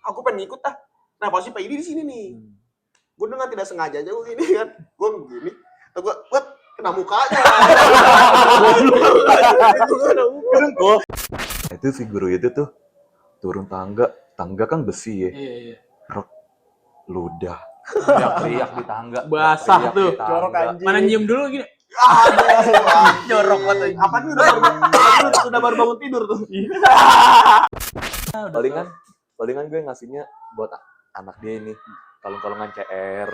aku pengen ikut ah. Nah posisi Pak Idi di sini nih. Gue dengan tidak sengaja aja gue gini kan. Gue begini. Terus gue kena mukanya. Oh. Itu si guru itu tuh turun tangga kan besi ya. Iya. Rok ludah. Teriak-teriak di tangga. Basah tuh. Jorok anjing. Mana nyium dulu gini. Jorok banget. Apa nih udah baru bangun tidur tuh. Palingan gue ngasihnya buat anak dia ini. Kalung-kalungan CR.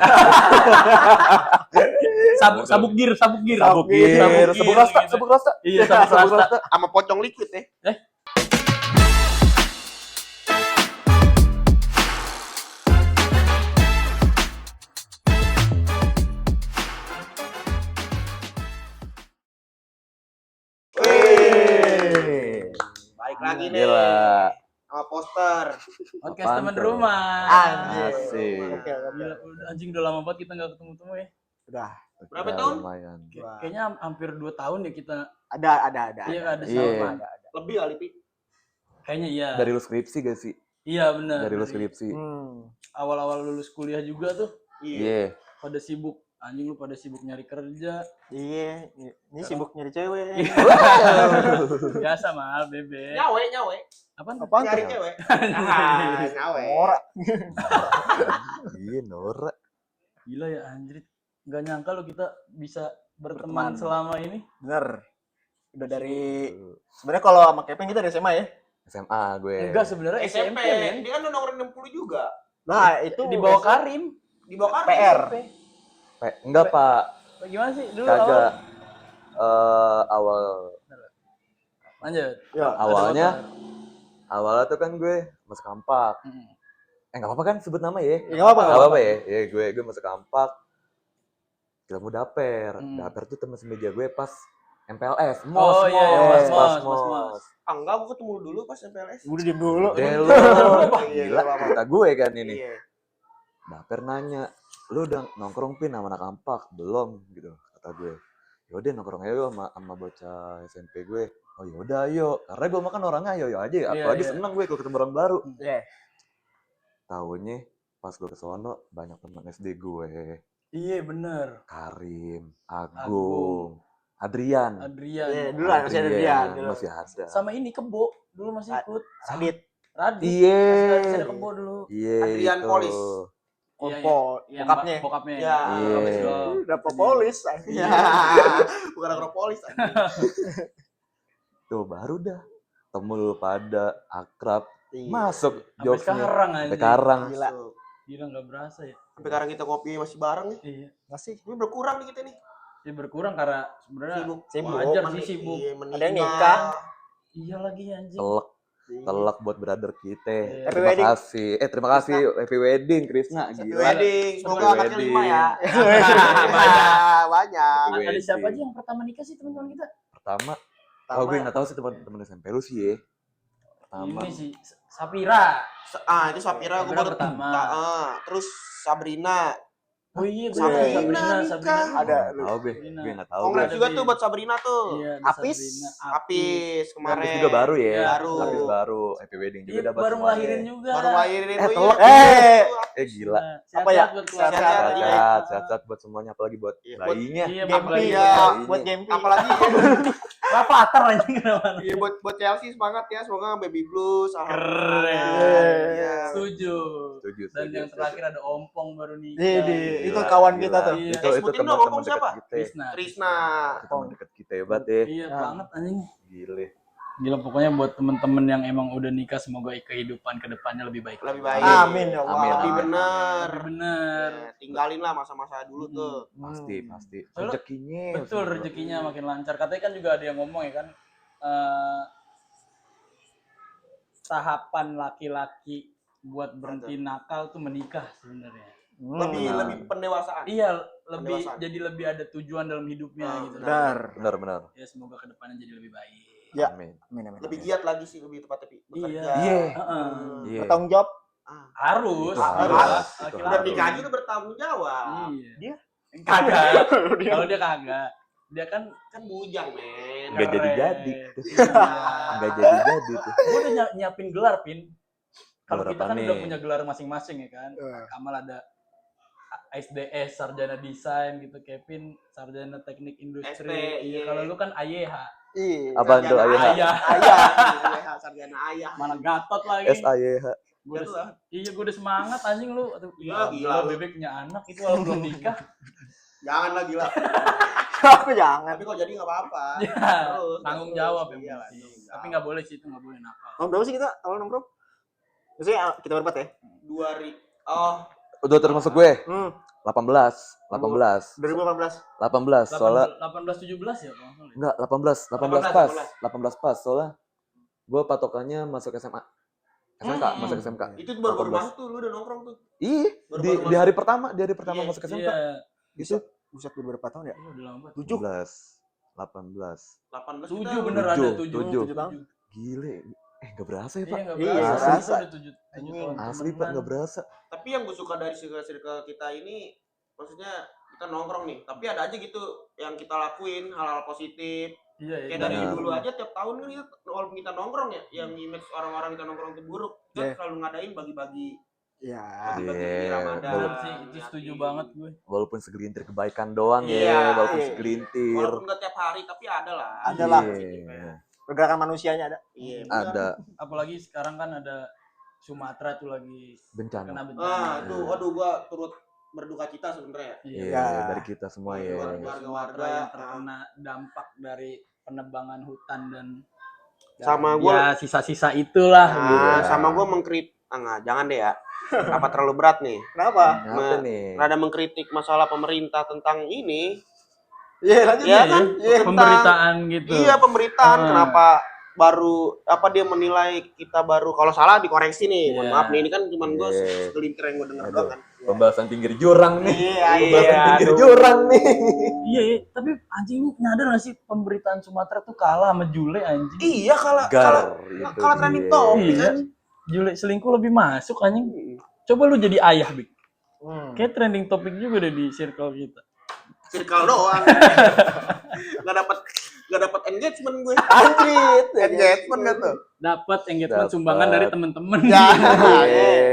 Sabuk gir. Sabuk rasta. Iya, sabuk rasta. Sama pocong liquid ya. Baik lagi nih. Gila. Sama poster. Podcast Apaan teman tuh? rumah. Asik. Oke. Gila, anjing udah lama banget kita nggak ketemu ya. Udah. Berapa tahun? Lumayan. Kayaknya hampir 2 tahun ya kita. Ada. Iya, ada Iya. sama. Lebih kali, Pi. Kayaknya iya. Dari lu skripsi gak sih? Iya benar. Dari lu skripsi. Awal-awal lulus kuliah juga tuh Iya. pada sibuk. Anjing lu pada sibuk nyari kerja. Iya, ini sibuk nyari cewek. Biasa mal bebe. Nyawe. Apaan? Nyari cewek. Nyawe. Norak. Iya, Nora. Gila ya anjrit. Nggak nyangka lo kita bisa berteman selama ini. Bener. Udah dari sebenarnya kalau sama Kevin kita dari SMA ya. SMA gue. Enggak sebenarnya SMP men. Dia kan nomor 60 juga. Nah, itu Di bawah Karim. Di bawah PR. Enggak, Pak. Gimana sih dulu Kagak. Awal Lanjut. Ya, awalnya tuh kan gue masuk Kampak. Enggak apa-apa kan sebut nama ya? Enggak apa-apa. Ya. Ya gue masuk Kampak. Kita mau daper. Daper tuh teman semeja gue pas MPLS. Mos. Enggak, gua ketemu dulu pas MPLS. Udah diem dulu. Deh lu. Gila, kita gue kan ini. Iya. Daper nanya, lu udah nongkrong Pin sama anak Kampak? Belum gitu kata gue. Yaudah nongkrong aja sama bocah SMP gue. Oh yaudah ayo, karena gue makan orangnya ayo aja. Apalagi seneng gue kalau ketemu orang baru. Iya. Taunya pas gue kesono banyak teman SD gue. Iya bener. Karim, Agung, Adrian. Iya, dulu masih ada Adrian. Masih ada. Sama ini Kebo dulu masih ikut. Radit. Iya. Masih ada Kebo dulu. Iya. Adrian itu. Polis. Bokapnya. Iya. Udah polis. Iya. Bukan Akropolis. Tuh baru dah. Temu lu pada akrab. Iya. Masuk Sampai jokesnya. sekarang aja. Sampai sekarang. Gila nggak berasa ya. Sampai sekarang kita kopi masih bareng nih. Iya. Masih. Ini berkurang nih kita nih. Ya berkurang karena sebenarnya Sibuk. wajar sih sibuk. Ada yang nikah. Iya lagi anjing. Telak buat brother kita. Iya. Happy wedding. Terima kasih happy wedding Krisna. Happy Gila. wedding. Semoga Happy anaknya 5 ya. Banyak. Ada siapa aja yang pertama nikah sih teman-teman kita? Pertama. Oh gue nggak tahu sih teman-teman SMP lu sih ya. Pertama. Ini sih Sapira. Itu Sapira gue baru pertama. Terus Sabrina. Oh iya Sabrina. Ada. Tahu gue nggak tahu. Congrats juga tuh buat Sabrina tuh. Iya, Apis kemarin. Apis juga baru ya. Baru. Apis baru. Happy wedding juga dapat. baru ngelahirin juga. Baru ngelahirin. Telak. Gila. Gila. Apa ya? Sehat-sehat. Buat semuanya apalagi buat Iya, bayinya. Iya, Gempi bayinya. ya, buat Gempi. Apalagi Rapater anjing kenapa? iya buat Chelsea semangat ya. Semoga baby blues. Keren. Iya. Setuju. Setuju. Dan yang terakhir ada Ompong baru nikah. Itu Gila, kawan gila. kita tuh. Iya. Itu Sebutin dong, teman-teman ngomong dekat siapa? kita. Trisna. Itu teman dekat kita hebat ya. Iya banget anjing. Gile. Gila pokoknya buat temen-temen yang emang udah nikah semoga kehidupan kedepannya lebih baik. Lebih baik. Amin ya Allah. Amin, Lebih amin. bener. Lebih bener. Ya, tinggalin lah masa-masa dulu tuh. Pasti. Soalnya- Rezekinya. Betul rezekinya makin lancar. Katanya kan juga ada yang ngomong ya kan tahapan laki-laki buat berhenti nakal tuh menikah sebenarnya. Lebih pendewasaan. Iya, lebih Pendewasaan. jadi lebih ada tujuan dalam hidupnya gitu. Benar. Ya semoga kedepannya jadi lebih baik. Ya. Amin. Lebih giat lagi sih, lebih tepatnya bekerja. Iya. Iya. Bertanggung jawab. Harus. Itu harus. Laki-laki. Udah nikah aja udah bertanggung jawab. Iya. Dia? Kagak. Kalau dia kagak. Dia kan Kan bujang, men. Nggak jadi-jadi. Iya. Enggak jadi tuh. Gue udah nyiapin gelar, Pin. Kalau kita Beberapa kan nih. udah punya gelar masing-masing ya kan. Iya. Kamal ada SDS sarjana desain gitu, Kevin sarjana teknik industri. SP, Iya, iya. kalau lu kan AYH. Iya. Apaan tuh, Sarjana ayah? Ayah. Ayah, sarjana ayah. Mana Gatot lagi. SAYH. Gua Jatuh udah, iya gue udah semangat anjing lu. Aduh, Iya, gila lu. Bebek punya anak itu walaupun belum nikah. Jangan lah gila. Aku jangan. Tapi kalau jadi nggak apa-apa. Ya, Terus, tanggung terus. jawab Iya, yang lah, penting. tanggung Tapi jawab. nggak boleh sih, itu nggak boleh nakal. Tahun berapa sih kita awal nongkrong? Maksudnya kita berempat ya? 2000 Udah termasuk gue. 18. 2018. 18 soalnya 18 17 ya kalau nggak salah ya? enggak 18 pas. 18 pas soalnya gue patokannya masuk SMA. SMK, masuk SMK. itu baru 18. masuk tuh lu udah nongkrong tuh. Ih, Baru-baru di masuk. hari pertama Iya, masuk SMK. Iya, Itu Buset, berapa tahun ya? udah lama banget. 7. 18. 18 7 kita bener Tujuh, ada 7. tujuh. 7 tahun. Gile. Gak berasa ya, Iya, Pak. nggak Iya, berasa. berasa. Udah 7 Anjing. tahun. Asli, Pak, temenan. gak berasa. Tapi yang gue suka dari circle kita ini maksudnya kita nongkrong nih, tapi ada aja gitu yang kita lakuin hal-hal positif. Iya, iya. Kayak dari Benar. dulu aja tiap tahun kan kita walaupun kita nongkrong ya, yang image orang-orang kita nongkrong itu buruk, kita Iya. selalu ngadain bagi-bagi Iya. bagi-bagi Iya, Ramadan. Bener sih, itu setuju banget gue. Walaupun segelintir kebaikan doang Iya, ya, walaupun iya. segelintir. Walaupun nggak tiap hari tapi ada lah. Ada lah. Iya, Pergerakan manusianya ada. Iya. ada Apalagi sekarang kan ada Sumatera tuh lagi bencana. kena Ah, bencana. itu aduh gua turut berduka cita sebenarnya. Iya, Ya. dari kita semua ya. Warga-warga. Sumatera yang terkena dampak dari penebangan hutan dan Sama ya, gua sisa-sisa itulah gitu. nah, sama gua jangan deh ya. Apa terlalu berat nih? Kenapa? Apa nih? Rada mengkritik masalah pemerintah tentang ini. Iya, lanjut. Iya ya. kan? Iya. Pemberitaan gitu. Iya, pemberitaan Ah. kenapa baru dia menilai kita baru kalau salah dikoreksi nih. Mohon Iya. maaf nih, ini kan cuman gua Iya. segelintir yang gua dengar Aduh. doang kan. Pembahasan pinggir jurang nih. Iya, Pembahasan pinggir aduh. jurang nih. Iya, iya. Tapi anjing lu nyadar gak sih pemberitaan Sumatera tuh kalah sama Jule anjing. Iya, kalau Gar, itu kalau trending dia. topik Iya. kan. Jule selingkuh lebih masuk anjing. Coba lu jadi ayah, Bik. Kayak trending topik juga deh di circle kita. Circle doang. Nggak dapat engagement gue. Anjrit. Engagement nggak tuh? Dapat engagement Dapat. sumbangan dari temen-temen. Ya.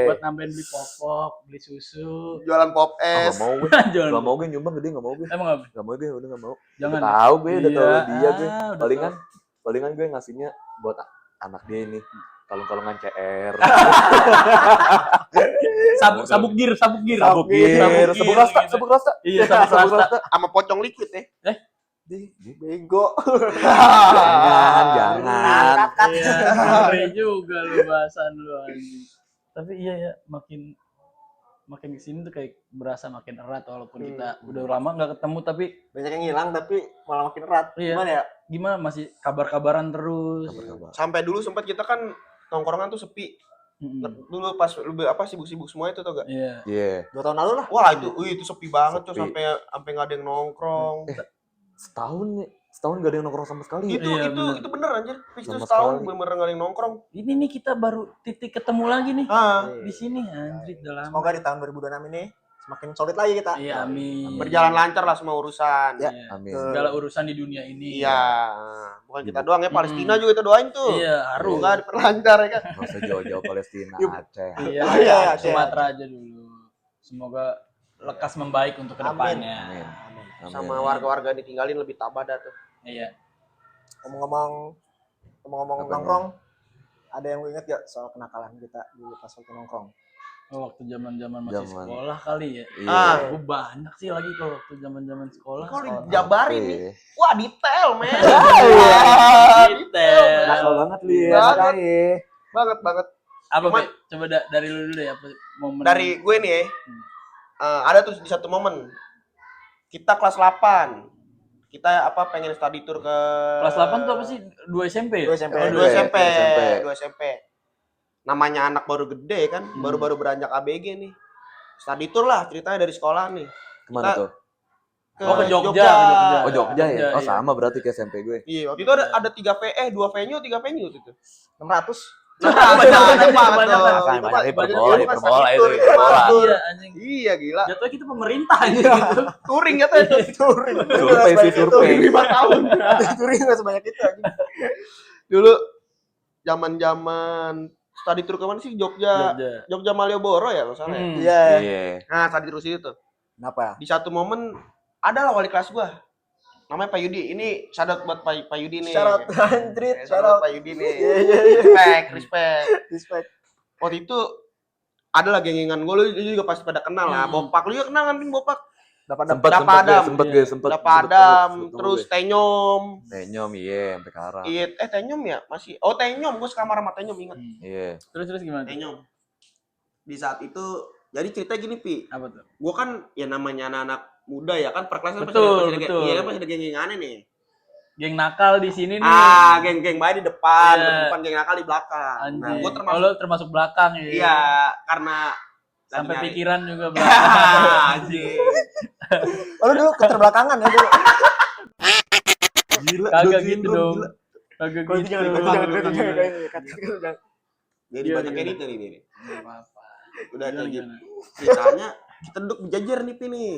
Buat nambahin beli popok, beli susu. Jualan pop Oh, gak es. mau gue. Jualan. Gak mau gue nyumbang gede, gak mau gue. Emang apa? Gak mau gue, udah gak mau. Jangan. Udah tahu gue, udah Iya, tahu dia gue. udah Palingan gue ngasihnya buat anak dia ini. Kalung-kalungan CR. Sabuk gir. Sabuk gir, sabuk rasta, gitu. sabuk rasta. Iya, sabuk rasta. Sama pocong liquid ya. Bego. Jangan. Iya, ngeri juga lu bahasan lu anjing. Tapi iya ya, makin kesini tuh kayak berasa makin erat walaupun kita udah lama nggak ketemu, tapi Banyak yang hilang tapi malah makin erat. Iya. Gimana ya? gimana masih kabar-kabaran terus. Sampai dulu sempat kita kan nongkrongan tuh sepi. Mm-mm. Dulu pas lebih sibuk-sibuk semua itu tuh gak? Iya. Iya. 2 tahun lalu lah. Wah itu sepi banget tuh Sepi. sampai nggak ada yang nongkrong. Setahun gak ada yang nongkrong sama sekali. Itu Iya, bener. itu bener anjir. Fix Sama setahun sekali. bener-bener nggak ada yang nongkrong. Ini nih kita baru titik ketemu lagi nih Ah, di sini anjir udah lama. Semoga di tahun 2026 ini semakin solid lagi kita. Iya, amin. berjalan lancar lah semua urusan. Ya. Iya. Amin. Segala urusan di dunia ini. Iya. Bukan kita doang ya, Palestina juga kita doain tuh. Iya, harus. Semoga diperlancar ya kan. Gak usah jauh-jauh Palestina, Yuk. Aceh. Iya, Iya, iya, Sumatera aja dulu. Semoga lekas membaik untuk kedepannya. Amin. Amin. Sama warga-warga ditinggalin lebih tabada tuh. Iya. Ngomong-ngomong Apa nih? nongkrong, ada yang lu inget gak soal kenakalan kita dulu pas waktu nongkrong? Oh, waktu zaman-zaman masih Zaman. sekolah kali ya. Iya. Ah. Gue banyak sih lagi kalau waktu zaman-zaman sekolah. Kalau Soal- dijabarin nih. Iya. Wah, detail, men. Detail. Nakal banget lu ya. Banget. makanya. banget. Apa, Cuman- Be? Coba dari lu dulu deh apa momen. Dari gue nih ya. Ada tuh di satu momen. Kita kelas 8. Kita pengen study tour ke kelas 8 tuh apa sih? 2 SMP ya? 2 SMP. Oh, 2 SMP. SMP. 2 SMP. Namanya anak baru gede kan, baru-baru beranjak ABG nih. Study tour lah ceritanya dari sekolah nih. Kemana Kita- tuh? Oh, ke Jogja. Oh, Jogja ya? Oh, iya. sama berarti ke SMP gue. Iya, waktu itu ada 3 2 venue waktu itu. 600. Nah, Banyak banget. Banyak hiperbola itu hiperbola. Iya, anjing. Iya, gila. Jatuhnya kita pemerintah gitu. Touring ya tuh. Touring. Survei sih, survei. 5 tahun. Touring nggak sebanyak itu anjing. Dulu zaman-zaman Tadi tur kemana sih? Jogja Malioboro ya nggak salah ya? Iya. Iya. Nah tadi terus itu tuh. Kenapa? Di satu momen ada lah wali kelas gua. Namanya Pak Yudi. Ini shout out buat Pak Yudi nih. Syarat anjrit, Shout out syarat. Pak Yudi nih. Iya. Respect. Waktu itu ada lah gengingan gue, lu juga pasti pada kenal lah. Bopak, lu juga kenal kan Bopak? Sempet Udah padam, terus Tenyom. Tenyom, iya, sampai sekarang. Iya, Tenyom ya masih. Oh Tenyom, gue sekamar sama Tenyom ingat. Iya. Terus gimana? Tenyom. Di saat itu, jadi cerita gini Pi. Apa tuh? Gue kan ya namanya anak-anak muda ya kan per kelas kan Betul. iya kan pasti ada gengingannya nih. Geng nakal di sini nih. Geng-geng baik di depan, Iya. geng nakal di belakang. Anjing. Nah, gue termasuk belakang ya. iya, karena Sampai lagi nyari. pikiran juga belakang. Anjing. Oh, lu dulu keterbelakangan ya dulu. Gila, Kagak gitu dong. Gila. Kagak Kalau gitu. jangan. Jadi Iya, banyak iya. edit nih. Apa-apa. Udah Gimana, kayak gitu. gimana? Ceritanya kita duduk berjajar nih Pi nih.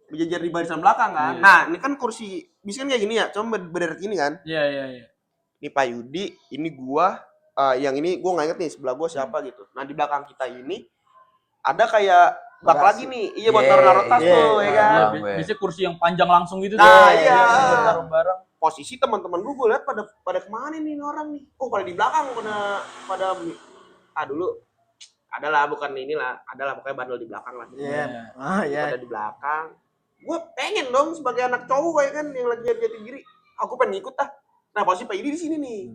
Berjajar di barisan belakang kan. Iya. Nah, ini kan kursi bisa kan kayak gini ya, cuma berderet gini kan. Iya. Ini Pak Yudi, ini gua, yang ini gua nggak inget nih sebelah gua siapa gitu. Nah, di belakang kita ini ada kayak bak Bagasi. lagi nih. Iya buat Yeah, naruh tas yeah. tuh ya kan. Iya, Gue. biasanya kursi yang panjang langsung gitu Nah, tuh. iya. Buat taruh barang. Posisi teman-teman gua lihat pada kemana nih orang nih. Oh, pada di belakang pada dulu adalah bukan inilah, adalah pokoknya bandel di belakang lah. Iya. Ah, iya. Pada di belakang. Gue pengen dong sebagai anak cowok ya kan yang lagi jati diri. Aku pengen ngikut ah. Nah posisi Pak Yudi di sini nih.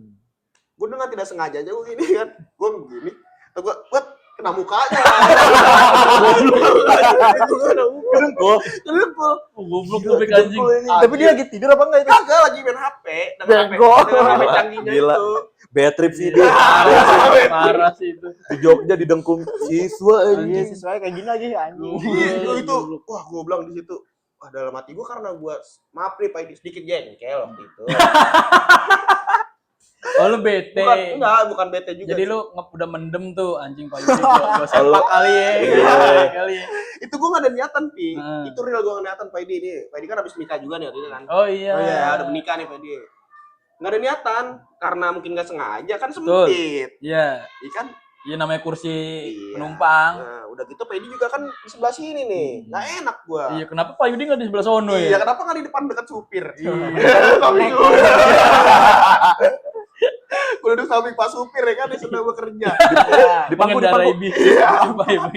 Gue dengan tidak sengaja aja gue gini kan. Gue begini. Terus gue buat kena mukanya. Kedengkul. Oh, goblok tuh bek anjing. Tapi dia lagi tidur apa enggak itu? Kagak lagi main HP. Bego. Dengan HP canggihnya Gila. itu. Bad trip sih dia. Parah sih itu. Di Jogja didengkung siswa Iya, anjing. sesuai kayak gini lagi anjing. Itu. Wah gue bilang di situ. Wah dalam hati gue karena gue maaf nih Pak Yudi sedikit jengkel waktu itu. Oh lu bete. Bukan bete juga. Jadi lu udah mendem tuh anjing Pak Yudi gua sepak kali ya. Iya. Kali ya. itu gue gak ada niatan Pi. Hmm. Itu real gue gak ada niatan Pak Yudi nih. Pak Yudi kan habis nikah juga nih waktu itu kan. Oh iya. Ya udah menikah nih Pak Yudi. Gak ada niatan karena mungkin gak sengaja kan sempit. Iya. Ikan. Iya namanya kursi Iya. penumpang. Nah, udah gitu Pak Yudi juga kan di sebelah sini nih. Gak enak gua. Iya, kenapa Pak Yudi nggak di sebelah sono Iya, ya? kenapa gak di depan dekat supir? Iya. Gue duduk samping Pak supir ya kan dia sedang bekerja. Di pangku. Mengendarai bis.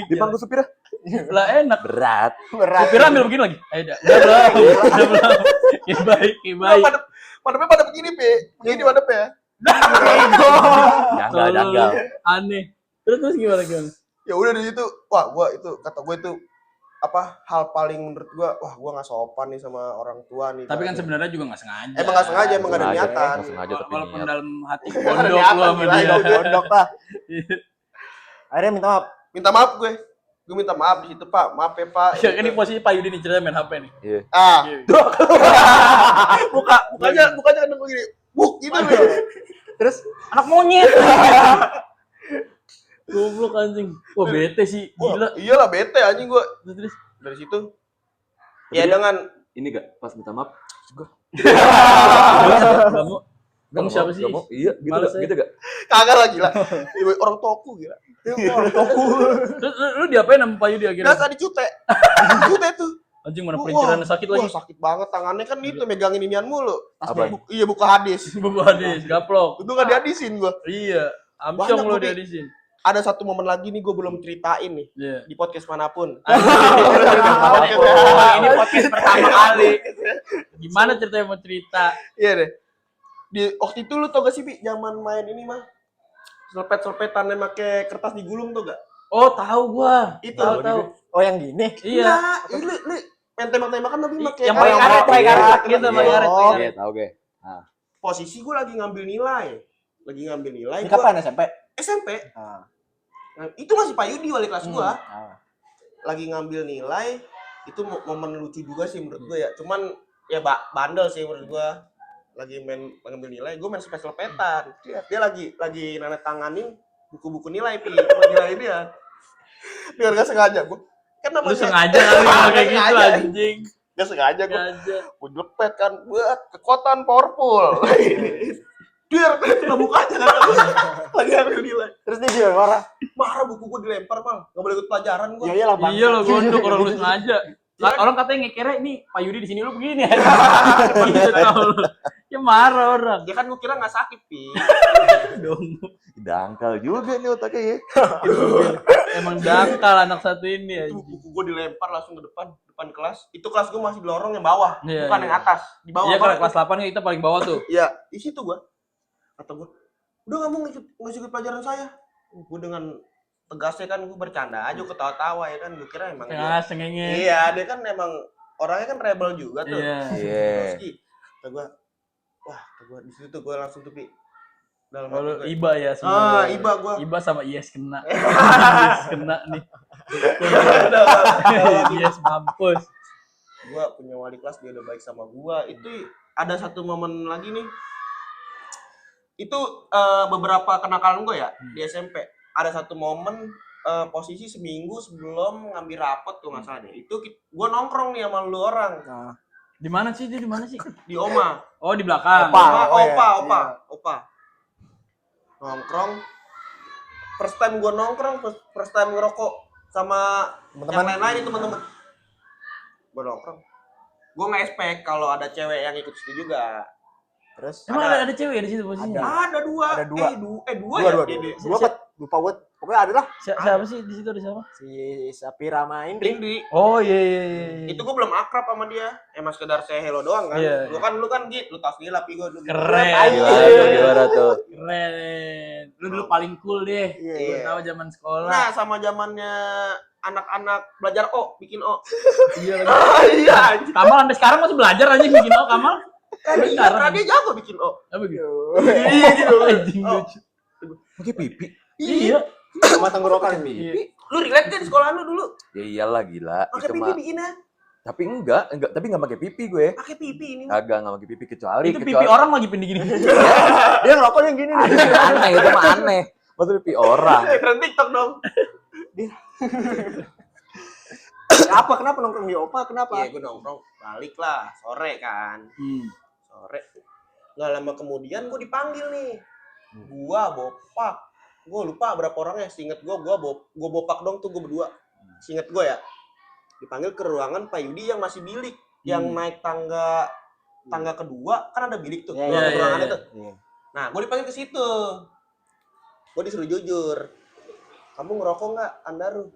Di pangku supirnya. Lah enak. Berat. Supir ambil begini lagi. Ayo dah. Udah belum. Ya baik, ya baik. Madepnya pada begini Pi. Begini madepnya. Janggal. Aneh. Terus gimana? Ya udah di situ. Wah, kata gue itu hal paling menurut gua, wah gua nggak sopan nih sama orang tua nih. Tapi kan sebenarnya juga nggak sengaja. emang nggak sengaja, emang nggak ada niatan. Nggak sengaja tapi Walaupun niat. dalam hati Nggak ada pondok niatan, lu sama gila, dia. Gondok lah. Akhirnya minta maaf. Minta maaf gue minta maaf di situ Pak, maaf ya Pak. Ya, ini posisi Pak Yudi nih cerita main HP nih. Iya. Mukanya kan begini, buk gitu nih. Terus Anak monyet. Goblok anjing. Wah bete sih. Gila. Wah, iyalah bete anjing gua Terus. dari situ. Ya dengan Ini gak pas minta maaf. Kamu siapa sih? Gak mau. Iya, gitu Males gak? ya. Gitu gak? kagak lah gila. Orang toku gila. Orang toku. Terus lu diapain sama Pak Yudi akhirnya? Biasa dicute. Cute tuh. Anjing mana perincerannya sakit lagi. Wah, sakit banget tangannya kan itu megangin inian mulu. Apa? Iya buka hadis. Buku hadis, gaplok. Itu enggak dihadisin gua. Iya. Banyak Amsyong lu gua, Pi. dihadisin. Ada satu momen lagi nih gua belum ceritain nih Iya. di podcast manapun. Ini podcast pertama kali. Gimana ceritanya mau cerita? Iya deh. Di waktu itu lu tau gak sih Pi, zaman main ini mah selpet-selpetannya make kertas digulung tuh gak? Oh, tahu gua. Itu. Tahu. oh yang gini. Iya. Nah, ini main tembak-tembakan tapi make Yang karet. pakai karet gitu, Iya. pakai karet. Oh. Iya, tahu gue. Posisi gue lagi ngambil nilai. Ini kapan SMP? SMP. Ah. Nah, itu masih Pak Yudi wali kelas gua. Ah. Lagi ngambil nilai. Itu momen lucu juga sih menurut gua ya. Cuman ya bandel sih menurut gua. Lagi ngambil nilai, gua main selpet-selpetan. Dia lagi nanda tanganin buku-buku nilai Pi. Nilai dia. Biar gak sengaja gua. Kan Lu namanya sengaja kali kayak gitu Sengaja. anjing. Gak sengaja gua. Sengaja. Gua jelepet kan buat kekuatan powerful. Dia kena mukanya kata gua. Lagi ambil nilai. Terus dia juga marah. Marah, buku gua dilempar, Mal. Enggak boleh ikut pelajaran gua. Ya iyalah bang. Iya lo gondok orang lu sengaja. Orang katanya ngekere ini Pak Yudi di sini lu begini ya. Gitu tau lu. Ya marah orang. Ya kan gua kira enggak sakit, Pi. Dong. Dangkal juga nih otaknya ya. Emang dangkal anak satu ini Itu aja. buku gua dilempar langsung ke depan kelas. Itu kelas gua masih di lorong yang bawah, Iya, bukan iya. yang atas. Di bawah Iya kalau banget. kelas 8 kita paling bawah tuh. Iya, di situ gua. Kata gua, "Udah nggak mau ngikut pelajaran saya." Gua dengan tegasnya kan gua bercanda aja, ketawa-tawa ya kan. Gua kira emang Tengah sengenge. iya, dia kan emang orangnya kan rebel juga tuh. Iya. Iya. Terus kata gua, wah, kata gua di situ tuh gua langsung tuh Pi. Dalam Kalau hati gua. iba ya semua. Iba gua. Iba sama Yes kena. Yes kena nih. Yes mampus. Gua punya wali kelas dia udah baik sama gua. Itu ada satu momen lagi nih. Itu beberapa kenakalan gua ya di SMP. Ada satu momen posisi seminggu sebelum ngambil rapot tuh nggak salah deh. Itu gua nongkrong nih sama lu orang Nah, Di mana sih dia di mana sih? di Oma. Oh di belakang. Opa. Opa. Nongkrong. First time gua nongkrong, first time ngerokok sama yang teman-teman. lain-lain itu teman-teman. Gua nongkrong. Gua nggak expect kalau ada cewek yang ikut situ juga. Terus Emang ada cewek di situ posisinya? Ada dua. Ada dua. Dua dua. Ini. Gua lupa buat. Pokoknya ada lah Siapa sih di situ ada siapa? si Sapira sama Indri. Indri. Oh iya. Itu gue belum akrab sama dia. Emang sekedar say hello doang kan. Iya. Lu kan gitu, lu tahu sendiri lah Pi gua dulu. Keren. Gimana tuh? Keren. Lu dulu paling cool deh. Iya. Gua tahu zaman sekolah. Nah, sama zamannya anak-anak belajar bikin O. Iya lagi. Iya. anjing. Kamal sampai sekarang masih belajar aja bikin oh Kamal. Iya, sekarang. karena dia jago bikin O. Apa gitu? Iya gitu. Anjing Oh. lucu. Pakai pipi. Iya. Sama tenggorokan. Iya. Lu relate kan di sekolahan lu dulu? Ya iyalah gila. Pakai Itu pipi mah. bikinnya. Tapi tapi enggak pakai pipi gue. Pakai pipi ini. Kagak enggak pakai pipi kecuali Itu pipi orang lagi pindah gini. Dia ngerokok yang gini nih. aneh itu mah aneh. Masa pipi orang. Tren TikTok dong. Kenapa nongkrong di Opa? Kenapa? Iya, gue nongkrong balik lah sore kan. Sore. Nggak lama kemudian gue dipanggil nih. Gua bopak. Gue lupa berapa orangnya. Seinget gue bopak dong tuh gue berdua. Seinget gue ya. Dipanggil ke ruangan Pak Yudi yang masih bilik. Yang naik tangga kedua kan ada bilik tuh. Iya, Ruangan iya, ruangannya iya. tuh. Nah, gue dipanggil ke situ. Gue disuruh jujur. Kamu ngerokok nggak, Andaru?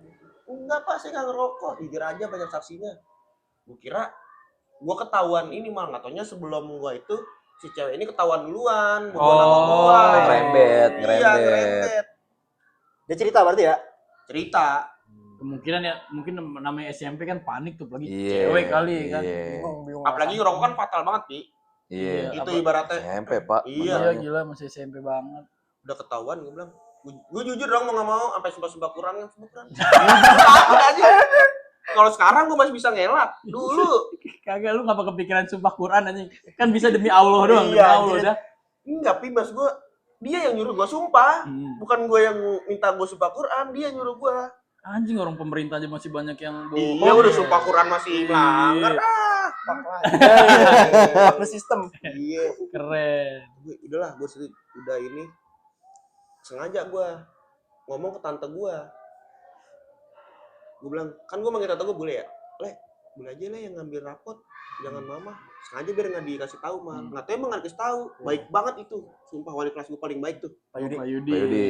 Enggak Pak, saya nggak ngerokok. Jujur aja banyak saksinya. Gue kira gue ketahuan ini malah nggak taunya sebelum gue itu si cewek ini ketahuan duluan. Gua nama gua. ngerembet, Iya, ngerembet. ngerembet. Dia cerita berarti ya? Cerita. Kemungkinan ya mungkin namanya SMP kan panik tuh lagi Iya, cewek kali kan. iya. Bingung. Apalagi ngerokok kan fatal banget, Pi. Iya. Itu apa- ibaratnya SMP, Pak. Iya. Iya gila masih SMP banget. udah ketahuan gue bilang. Gue jujur dong mau nggak mau sampai sumpah Quran kan sumpah Quran. Takut aja. Kalau sekarang gue masih bisa ngelak. Dulu Kagak lu ngapa kepikiran sumpah Quran anjing. Kan bisa demi Allah doang, demi Iya, Allah anjing. dah. enggak, Pi, mas gue dia yang nyuruh gue sumpah. Bukan gue yang minta gue sumpah Quran, dia yang nyuruh gue. Anjing orang pemerintah aja masih banyak yang bohong. Iya udah sumpah Quran masih melanggar. Fuck lah. Fuck the system. Iya. Keren. Udahlah gue udah ini sengaja gue ngomong ke tante gue bilang kan gue manggil tante gue boleh ya boleh aja lah yang ngambil rapot jangan mama sengaja biar nggak dikasih tahu mah nggak tahu emang nggak dikasih tahu baik banget itu sumpah wali kelas gue paling baik tuh Pak Yudi. Pak Yudi. Pak Yudi.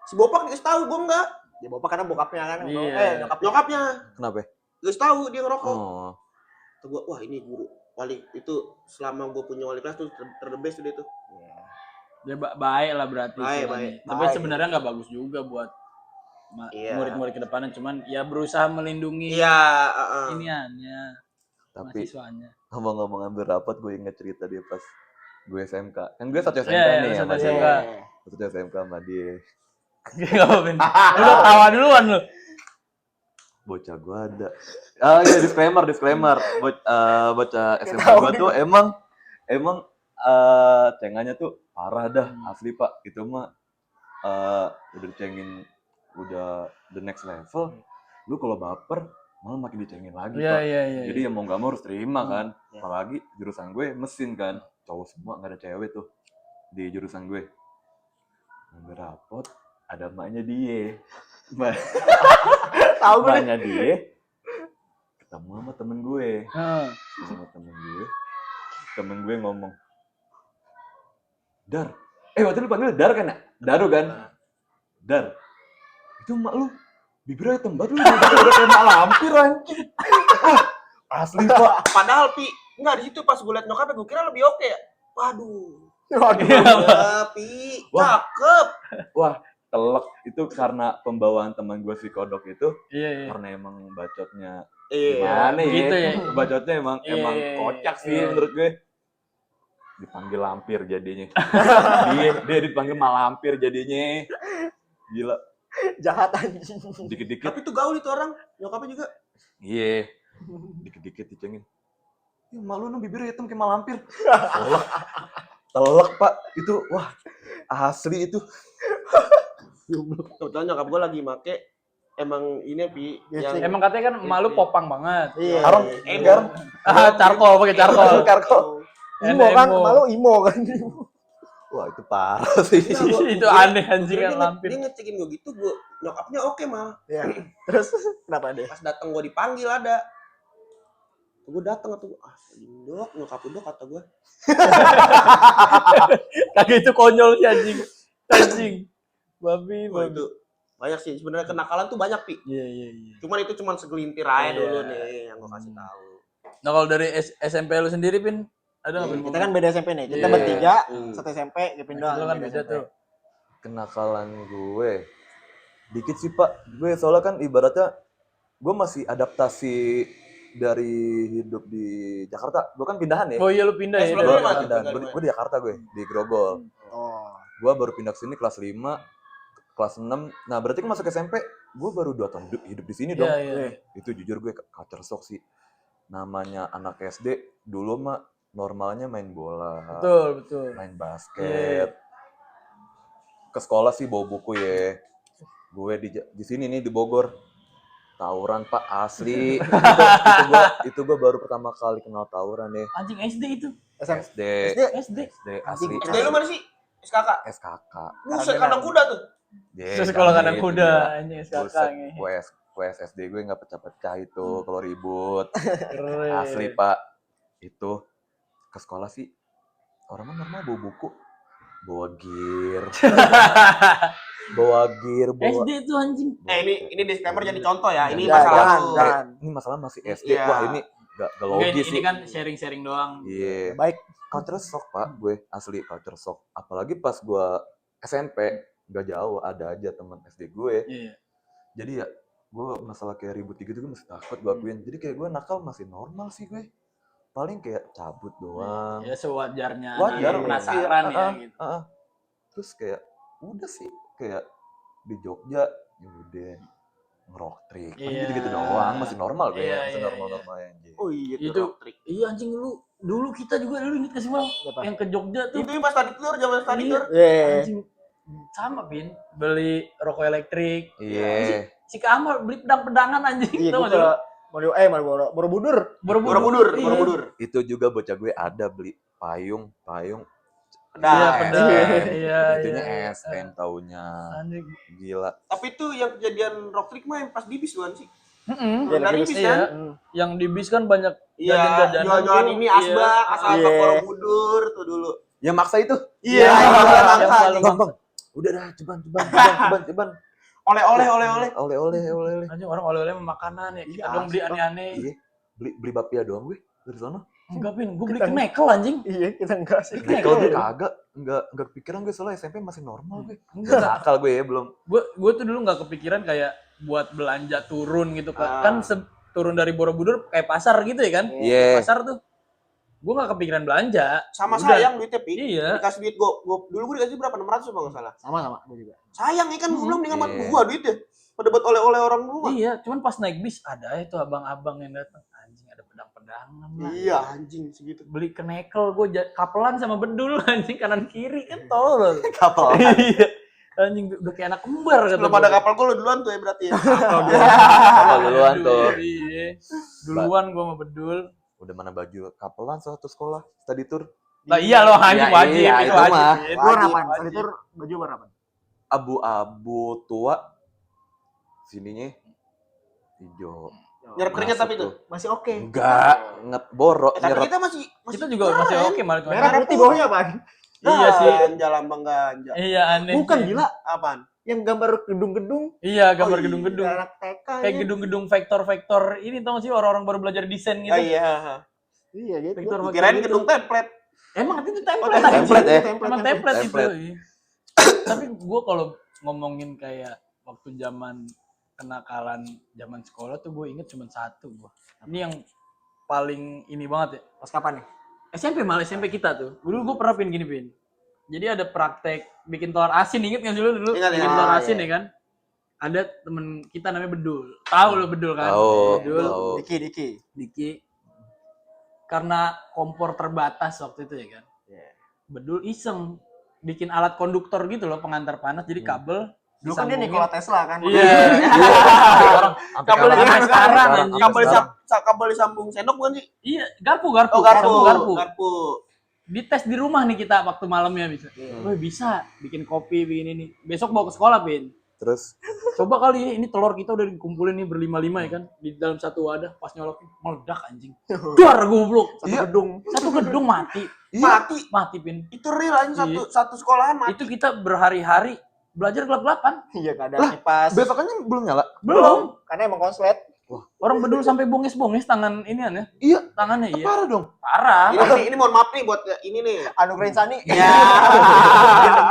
si bopak dikasih tahu gue enggak Dia bapak karena bokapnya kan. Iya. nyokapnya Kenapa? dikasih tahu dia ngerokok Oh. kata gue wah ini guru wali itu selama gue punya wali kelas tuh the best tuh dia tuh Dia baik lah berarti. Baik, istilahnya. baik. Tapi Baik. sebenarnya nggak bagus juga buat Iya. murid-murid ke depannya, cuman ya berusaha melindungi iya iniannya, Tapi mahasiswanya. ngomong-ngomong ambil rapat, gue inget cerita dia pas gue SMK. Kan gue satu SMK Iya, nih satu sama dia. SMK. Satu SMK sama dia. Gak apa-apa. Lu udah tawa duluan lu. Bocah gue ada. Ah iya, disclaimer. Bocah SMK gue tuh emang cengannya tuh parah dah, asli Pak. Itu mah udah dicengin udah the next level. Lu kalau baper malah makin dicengin lagi, Iya, Pak. iya. Jadi ya mau nggak mau harus terima kan. Iya. Apalagi jurusan gue mesin kan, cowok semua nggak ada cewek tuh. di jurusan gue. Ngambil rapot, ada emaknya dia. Ma- Tahu gue nih. Emaknya dia ketemu sama temen gue. Heeh. Sama temen gue ngomong, Dar, waktu itu panggil Dar kan ya? Daru kan? Dar, itu emak lu, bibirnya hitam banget lu, udah kayak mak lampir anjing. Asli pak. Padahal Pi, enggak di situ pas gue liat nyokapnya gue kira lebih oke ya. Waduh. Waduh. Ya, Pi, Wah. cakep. Wah, telek itu karena pembawaan teman gue si Kodok itu, Iya. karena emang bacotnya Iya. gimana ya? Gitu ya. Bacotnya emang Iya. kocak sih Iya. menurut gue. Dipanggil lampir jadinya. dia dipanggil malampir jadinya. Gila. Jahat anjing. Dikit-dikit. Tapi itu gaul itu orang, nyokapnya juga. Iya. Dikit-dikit dicengin. Ya malu nih bibirnya hitam kayak malampir. Telek pak. Itu wah asli itu. Kebetulan nyokap gue lagi make emang ini Pi Iya, yang Emang katanya kan malu popang banget. Iya. Arong, Emang. Charcoal pakai charcoal. Karko. Imo kan, NMO. malu imo kan. Wah itu parah sih. Itu aneh anjing kan lampir. Dia ngecekin gue gitu, gue nyokapnya oke mah. Iya. Terus kenapa dia? Pas datang gue dipanggil ada. Gue datang tuh, dok, nyokap lu dok kata gue. Kagak itu konyol sih anjing. Anjing. Babi, Wah, babi. itu banyak sih sebenarnya kenakalan tuh banyak Pi. Iya. Cuman itu cuman segelintir aja Iya. dulu nih yang gue kasih tahu. Nah kalau dari SMP lu sendiri Pin, ada nggak Pin? Kita kan beda SMP nih. Kita Iya. bertiga, Hmm. satu SMP, Gepin Nah, doang. itu kan beda SMP. tuh. Kenakalan gue dikit sih pak. Gue soalnya kan ibaratnya gue masih adaptasi dari hidup di Jakarta. Gue kan pindahan ya. Oh iya lu pindah ya. Sebelum Gue lu mana? pindahan. Pindah di Gue di Jakarta gue di Grogol. Oh. Gue baru pindah ke sini kelas 5, kelas 6. Nah berarti kan masuk SMP, gue baru 2 tahun hidup di sini dong. Iya. Itu jujur gue culture shock sih. Namanya anak SD dulu mah normalnya main bola, Betul. main basket. Ke sekolah sih bawa buku ya. Gue di sini nih di Bogor. Tawuran pak asli. itu gue baru pertama kali kenal tawuran ya. Anjing SD itu. SD SD. asli. SD lu mana sih? SKK. SKK. Buset kandang kuda tuh. Terus sekolah kandang itu kuda gila. anjing SKK Buset, nih. gue SD gue nggak pecah-pecah itu kalau ribut. Keren. Asli pak. Itu ke sekolah sih orang normal bawa buku, bawa gear, bawa SD itu anjing. Ini disclaimer jadi contoh ya. Ini Ya, masalah jangan, lu. jangan. ini masalah masih SD. Iya. Wah ini gak Oke, logis ini sih. kan sharing-sharing doang. Iya. Baik. Culture shock pak, gue asli culture shock. Apalagi pas gue SMP, gak jauh ada aja teman SD gue. Iya. Jadi ya gue masalah kayak ribut gitu gue masih takut gue akuin. Jadi kayak gue nakal masih normal sih gue. Paling kayak cabut doang. Ya sewajarnya. Wajar, anak penasaran ya gitu. Terus kayak udah sih kayak di Jogja ya udah ngerok trik. Kan Iya. gitu-gitu doang, masih normal gue. Iya, Masih iya, normal-normal anjing. Oh iya Itu. itu trik. Iya anjing dulu kita juga lu inget gak sih Mal? Apa? Yang ke Jogja tuh. Itu pas tadi tour, zaman tadi Iya. tour. Iya. Anjing sama Pin, beli rokok elektrik. Iya. Si Kamal beli pedang-pedangan anjing. Iya, Tau gue gak sih lu? Borobudur. Borobudur, Iya. Borobudur. Itu juga bocah gue ada beli payung. Iya, Nah, pedang. SM. Iya, Itunya iya. SM taunya. Anjing. Gila. tapi itu yang kejadian rock trick mah yang pas di bis bukan sih? Iya, Dari di bis, bis iya. kan? Yang di bis kan banyak Iya, jajan-jajanan jual-jualan tuh. ini asbak, Iya. asal Iya. Borobudur tuh dulu. Ya maksa itu. Iya, Yang maksa. paling Bang. Udah dah, ceban. Oleh-oleh. anjing orang oleh-oleh sama makanan ya. Kita Iya, dong beli asli, aneh-aneh. Iya. Beli bapia doang gue dari sana. Enggak Pin, gue beli Kita- kenekel anjing. Iya, kita enggak sih. Kalau gue kagak, enggak kepikiran gue soalnya SMP masih normal gue. Enggak. Nakal gue ya belum. Gue tuh dulu nggak kepikiran kayak buat belanja turun gitu kan. Ah. Kan turun dari Borobudur kayak pasar gitu ya kan. Iya. Pasar tuh. Gue nggak kepikiran belanja. Sama Udah. sayang duitnya, Pi. Iya. Dikasih duit dulu gue dikasih berapa? 600 apa enggak salah. Sama gue juga. Sayang ya kan gue bilang dengan Iya. gua duitnya. Pada buat oleh-oleh orang rumah. Iya, cuman pas naik bis ada itu abang-abang yang datang. Anjing ada pedang-pedangan lah. Iya, anjing segitu. Beli kenekel gue kapelan sama bedul anjing kanan kiri kan tolol. Kapal. Iya. Anjing udah kayak anak kembar kata Belum gua. ada kapal gua lu duluan tuh ya berarti ya. Kapal duluan tuh. Iya. Duluan gua sama bedul. Udah mana baju kapelan satu sekolah study tour. Lah iya loh anjing Ya, wajib iya, itu itu wajib. mah. Vin. Lu warna Wajib, apaan? Tadi tuh baju warna apa? Abu-abu tua, sininya hijau. Nyerap keringat Masuk tapi tuh. Masih oke. Enggak, borok, Tapi nyerap. kita masih Kita juga masih oke malah cuma- Merah putih bawahnya apaan? Iya sih. Ganja, lambang ganja. Iya aneh. Bukan sih. gila. Apaan? Yang gambar gedung-gedung. Iya gambar Oh, iya. gedung-gedung. Anak TK. Kayak ya. gedung-gedung vektor-vektor ini tau gak sih orang-orang baru belajar desain gitu. Oh iya. Iya gitu. Vektor Gua kirain gitu. gedung template. Emang itu Oh, template. template. anjing. Template ya? Emang template itu. Template. iya. Tapi gue kalau ngomongin kayak waktu zaman kenakalan zaman sekolah tuh gue inget cuma satu gue. Ini yang paling ini banget ya. Pas kapan nih? SMP malah SMP kita tuh. Dulu gue pernah pin gini pin. Jadi ada praktek bikin telur asin, inget nggak sih lu dulu? Ingat, Bikin ingat. telur Ah, asin iya. ya kan? Ada temen kita namanya Bedul. Tahu lo Bedul kan? Tahu, Bedul. tahu. Diki. Diki. Karena kompor terbatas waktu itu ya kan. Iya. Bedul iseng bikin alat konduktor gitu loh pengantar panas jadi kabel Dulu kan dia disambungin. Nikola Tesla kan. Iya. Sampai Kabel sekarang, sampai sekarang, anjing. Kabel sekarang. kabel disambung sendok bukan sih? Iya, garpu. Oh, garpu. Garpu. Dites di rumah nih kita waktu malamnya bisa. Iya. Wah, bisa bikin kopi begini nih. Besok bawa ke sekolah, Pin. Terus Coba kali ya, ini telur kita udah dikumpulin nih berlima-lima ya kan. Di dalam satu wadah, pas nyolokin meledak anjing. Dar goblok. Satu gedung. Satu gedung mati. Mati. Mati, Pin. Itu real aja Iya. satu sekolahan mati. Itu kita berhari-hari belajar gelap-gelapan. Iya gak ada Lah, kipas. besokannya belum nyala. Belum. Karena emang konslet. Orang Bedul sampai bonges-bonges tangan ini ya. Iya, Tangannya iya. parah dong. Parah. Ini mohon maaf nih buat ini nih. Anu Insani. Ya.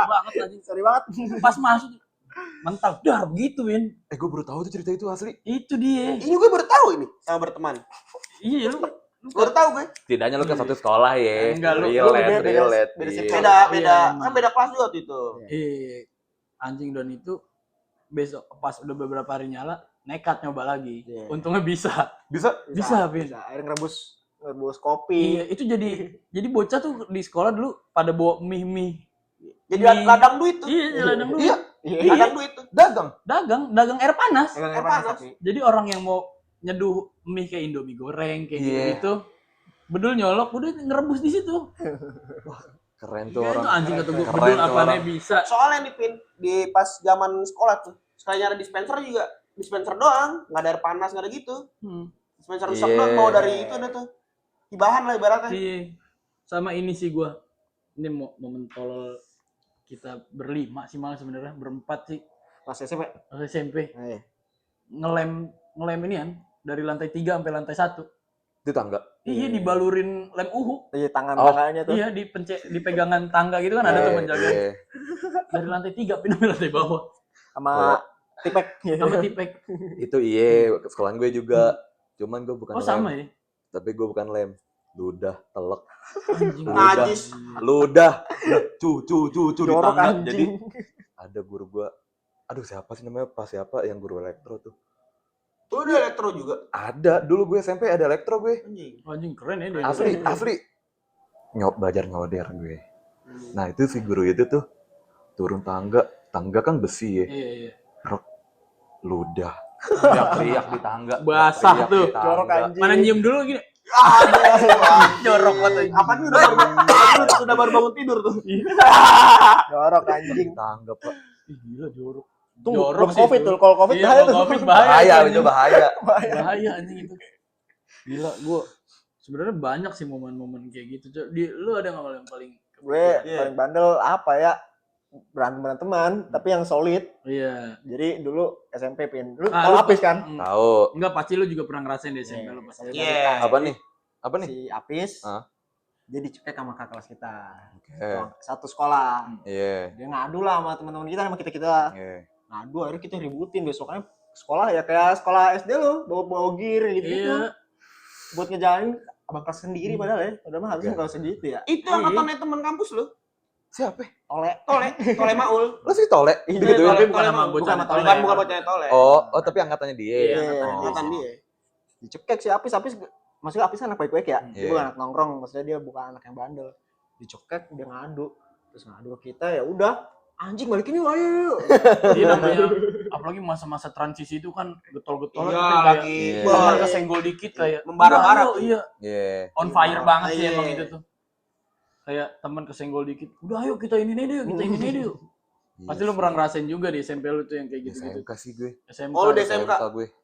banget anjing. Sorry banget. Pas masuk mental dar begitu, Win. Gue baru tahu tuh cerita itu asli. Itu dia. Ini gue baru tahu ini sama berteman. Iya lu. Baru tahu gue. Setidaknya lu kan satu sekolah ya. Enggak, lu relate, beda- relate. beda Iya. sekolah. Beda Iya, emang. kan beda kelas juga tuh itu. Anjing dan itu besok pas udah beberapa hari nyala nekat nyoba lagi. Iya. Untungnya bisa. Bisa? Bisa, Vin. Bisa. Air ngerebus kopi. Iya, itu jadi bocah tuh di sekolah dulu pada bawa mie. Jadi Mie. ladang duit tuh. Iya, ladang dulu. Iya, Iya. Ladang duit tuh. dagang. Dagang air panas. Air panas. tapi. Jadi orang yang mau nyeduh mie kayak Indomie goreng kayak Iya. gitu. Bedul nyolok udah ngerebus di situ. Keren tuh Iya, itu orang. anjing kata gue Keren Bedul tuh apanya orang. bisa. Soalnya nih Pin, di pas zaman sekolah tuh, sekalinya ada dispenser juga, dispenser doang, nggak ada air panas, nggak ada gitu. Dispenser rusak Iya. doang, bawa dari itu ada tuh. Hibahan lah ibaratnya. Iya. Sama ini sih gua. Ini momen tolol kita berlima sih malah sebenarnya berempat sih Pas SMP. pas SMP Iya. ngelem ini kan dari lantai 3 sampai lantai 1. Di tangga. Iya dibalurin lem uhu. Iya tangan Oh. tangannya tuh. Iya di pegangan tangga gitu kan ada tuh Iya, menjaga. iya. Dari lantai 3 pindah ke lantai bawah Sama Oh. tipek. sama tipek. Itu iya, sekolahan gue juga. Cuman gue bukan Oh lem. sama ya. Tapi gue bukan lem. Ludah, telek. Anjing. Ludah. Najis. Ludah. Cu di Jorok tangga. anjing. Jadi ada guru gue. Aduh siapa sih namanya? Pas siapa yang guru elektro tuh? Tuh ada elektro juga. Ada. Dulu gue SMP ada elektro gue. Anjing. Anjing keren ya dia. Asli. Belajar nyoder gue. Nah itu si guru itu tuh turun tangga kan besi ya. Iya. Ludah. Teriak-teriak di tangga. Basah Teriak-teriak tuh. di tangga. Jorok anjing. Mana nyium dulu gini. Jorok banget. Apa nih udah baru bangun tidur tuh. Jorok Di anjing. tangga pak. Ih, gila jorok. Tunggu, Jorok belum sih Covid itu. tuh. Kalau Covid Iya, bahaya kalau tuh. Covid bahaya. Bahaya, anjing. itu bahaya. Bahaya anjing itu. Gila, gue sebenarnya banyak sih momen-momen kayak gitu. Lu ada nggak yang paling Gue Iya. paling bandel apa ya? Berantem teman, tapi yang solid. Iya. Jadi dulu SMP Pin. Lu Ah, tau lu- Apis kan? Tahu. Enggak, pasti lu juga pernah ngerasain di SMP lu pasti. Iya. Apa nih? Apa nih? Si Apis. Hah? Dia dicekek sama kakak kelas kita. Oke. Satu sekolah. Iya. Dia ngadu lah sama teman-teman kita sama kita. Iya. Ngadu akhirnya kita ributin besoknya sekolah ya kayak sekolah SD lo, bawa gear gitu. Iya. Buat ngejalanin abang kelas sendiri padahal ya. Padahal mah harusnya Oke. enggak usah gitu ya. Itu Iya. angkatannya teman kampus lu. Siapa? Tole Maul. Lu sih tole? Iya, Gitu ya? Tapi bukan sama Maul. bocah Bukan Tole. bukan bocahnya Tole. Oh, tapi angkatannya dia. Iya, Oh. Angkatan dia. Dicekek si Apis maksudnya Apis kan anak baik-baik ya. Dia Iya. bukan anak nongkrong, maksudnya dia bukan anak yang bandel. Dicekek dia ngadu. Terus ngadu ke kita ya udah anjing balikin yuk ayo. Iya namanya apalagi masa-masa transisi itu kan getol-getol Iya, kayak lagi. Iya. wah, Wah, kesenggol dikit kayak Membara-bara. Iya, Iya. on fire banget sih Iya. emang itu tuh. kayak teman kesenggol dikit, udah ayo kita ini deh, kita ini deh. Iya Pasti lu sih. pernah ngerasain juga di SMP lu tuh yang kayak gitu-gitu. SMK sih gue. SMK. Oh, lu di ya? SMK?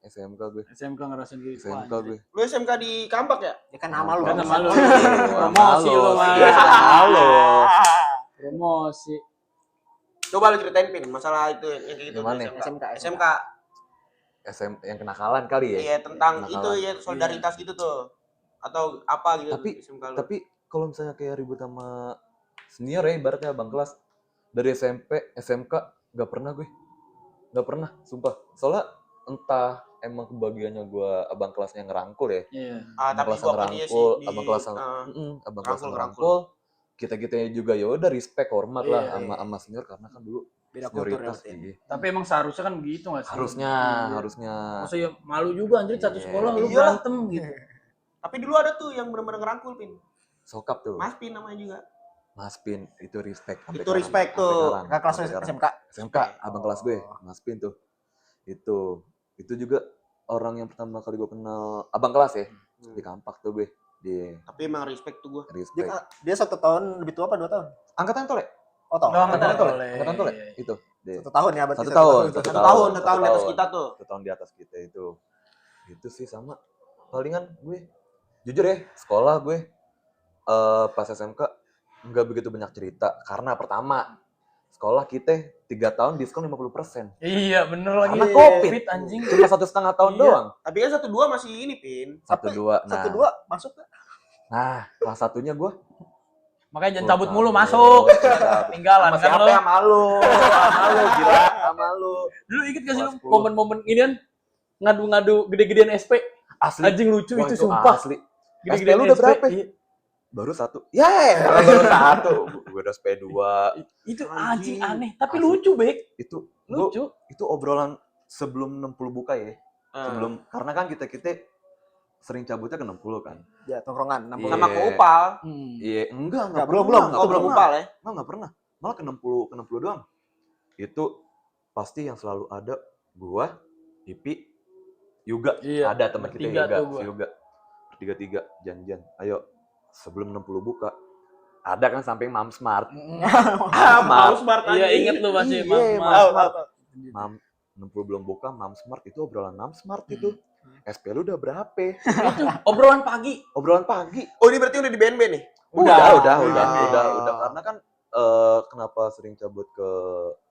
SMK gue. SMK ngerasain gitu. Wah, SMK gue. Lu SMK di Kampak ya? Ya kan nama lu. Kan nama lu. Promosi Promosi lu, Mas. Halo. Promosi. Coba lu ceritain Pin masalah itu yang kayak gitu Gimana? di SMK. SMK. SMK. SM yang kenakalan kali ya. Iya, tentang Kenakalan. itu ya solidaritas gitu tuh. Atau apa gitu Tapi- di SMK lu. Tapi kalau misalnya kayak ribut sama senior ya, ibaratnya abang kelas dari SMP, SMK nggak pernah gue, nggak pernah, sumpah. Soalnya entah emang kebagiannya gue abang kelasnya ngerangkul ya, Iya. abang kelas yang ngerangkul, abang kelas yang abang kelas yang ngerangkul, kita juga ya udah respect, hormat lah Iya, sama senior karena kan dulu Beda kultur ya. senioritas. Iya. Tapi emang seharusnya kan begitu nggak sih? Harusnya, Iya. harusnya. Masa ya malu juga anjir satu Iya. sekolah lu Iya. berantem gitu. Tapi dulu ada tuh yang benar-benar ngerangkul Pin. Sokap tuh, Mas Pin namanya juga. Mas Pin, itu respect. sampai Itu sekarang, respect sampai tuh. sekarang, Kakak kelas sampai sekarang. SMK. SMK, abang kelas gue, Mas Pin tuh. Itu juga orang yang pertama kali gue kenal, abang kelas ya, di Kampak tuh gue, di Tapi emang respect tuh gua. respect. Dia 1 tahun lebih tua apa 2 tahun? Angkatan tole, Oh, tahun. Oh, angkatan Tole. tole, angkatan tole, itu. Di 1 tahun ya berarti. 1 tahun, Satu 1 tahun di satu atas tahun. kita tuh. 1 tahun di atas kita itu. Itu sih sama. Palingan gue, jujur ya, sekolah gue pas SMK nggak begitu banyak cerita. Karena pertama, sekolah kita 3 tahun diskon 50%. Iya bener lagi. Karena COVID. anjing. Cuma 1,5 tahun Iya. doang. Tapi kan 1-2 masih ini Pin. 1-2. Nah, 1-2 masuk nggak? nah, kelas satunya gue Makanya jangan cabut mulu masuk. Tinggalan sama kan siapa lo. sama lu? Sama lu, gila, sama lu. Dulu inget gak sih lu Kelas 10. momen-momen inian ngadu-ngadu gede-gedean SP? Asli. Anjing lucu Wah, itu sumpah. Asli. Gede-gedean SP lu udah SP. berapa? Iya. Baru 1. Baru 1. Gue udah SP2. Itu Anjing. anjing aneh, tapi Asli. lucu, Bek. Itu Lucu. itu obrolan sebelum 60 buka ya. Sebelum karena kan kita sering cabutnya ke 60 kan. Ya, tongkrongan 60. Sama Iya. ke Upal. Iya, enggak Enggak, pernah, belum. Oh, belum pernah. Upal ya. Enggak pernah. Malah ke 60 doang. Itu pasti yang selalu ada gua, Ipi, Yuga. Iya, Ada teman kita bertiga Yuga, tuh gua. si Yuga. Bertiga janjian. Ayo sebelum 60 buka. Ada kan samping Mam Smart. Mau smart Iya, anjing. inget lu pasti Iya, Mas. Mam Mas. Smart. Mam 60 belum buka, Mam Smart itu obrolan Mam Smart itu. SP lu udah berapa? Itu obrolan pagi. Obrolan pagi. Oh, ini berarti udah di BNB nih. Udah. Ah. Karena kan kenapa sering cabut ke